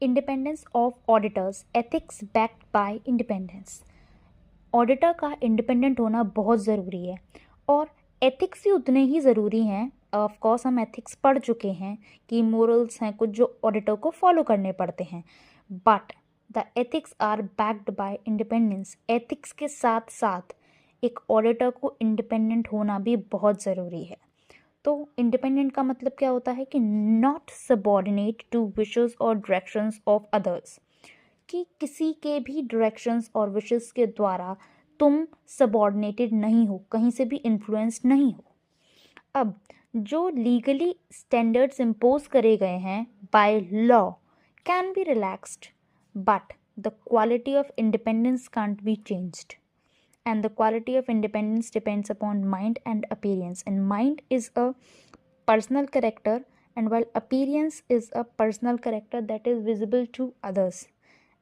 Independence of auditors, ethics backed by independence. Auditor का independent होना बहुत ज़रूरी है और एथिक्स भी उतने ही ज़रूरी हैं। ऑफ कोर्स हम एथिक्स पढ़ चुके हैं कि मोरल्स हैं कुछ जो ऑडिटर को फॉलो करने पड़ते हैं, but the ethics are backed by independence. Ethics के साथ साथ एक ऑडिटर को इंडिपेंडेंट होना भी बहुत ज़रूरी है। तो इंडिपेंडेंट का मतलब क्या होता है कि नॉट सबॉर्डिनेट टू विशेस और डायरेक्शंस ऑफ अदर्स, कि किसी के भी डायरेक्शंस और विशेस के द्वारा तुम सबॉर्डिनेटेड नहीं हो, कहीं से भी इन्फ्लुएंस्ड नहीं हो। अब जो लीगली स्टैंडर्ड्स इम्पोज करे गए हैं by law can be relaxed, but the quality of independence can't be changed, and the quality of independence depends upon mind and appearance, and mind is a personal character, and while appearance is a personal character that is visible to others,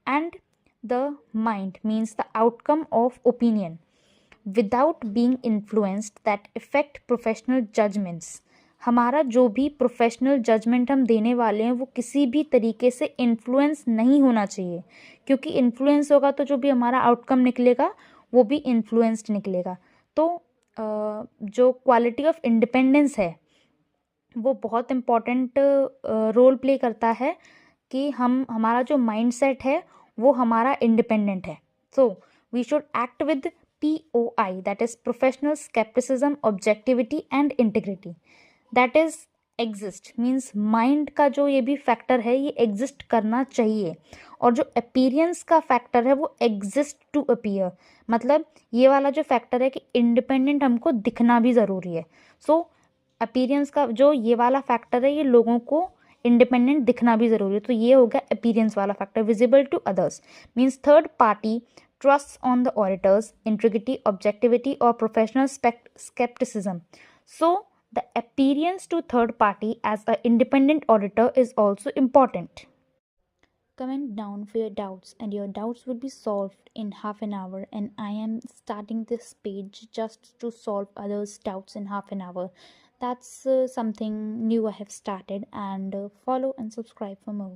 and the mind means the outcome of opinion without being influenced that affect professional judgments। हमारा जो भी professional judgement हम देने वाले हैं वो किसी भी तरीके से इन्फ्लुएंस नहीं होना चाहिए, क्योंकि इन्फ्लुएंस होगा तो जो भी हमारा आउटकम निकलेगा वो भी इन्फ्लुएंस्ड निकलेगा। तो जो क्वालिटी ऑफ इंडिपेंडेंस है वो बहुत इम्पॉर्टेंट रोल प्ले करता है कि हमारा जो माइंडसेट है वो हमारा इंडिपेंडेंट है। So we should act with POI, that is professional skepticism, objectivity and integrity, that is exist means mind का जो ये भी फैक्टर है ये एग्जिस्ट करना चाहिए, और जो अपीयरेंस का फैक्टर है वो एग्जिस्ट टू अपीयर, मतलब ये वाला जो फैक्टर है कि इंडिपेंडेंट हमको दिखना भी ज़रूरी है। सो अपीयरेंस का जो ये वाला फैक्टर है ये लोगों को इंडिपेंडेंट दिखना भी ज़रूरी है, तो ये हो गया अपीयरेंस वाला factor. Visible to others means third party trusts on the auditor's integrity, objectivity, or professional skepticism. So, the appearance to third party as an independent auditor is also important. Comment down for your doubts, and your doubts will be solved in half an hour. And I am starting this page just to solve others' doubts in half an hour. That's something new I have started, and follow and subscribe for more.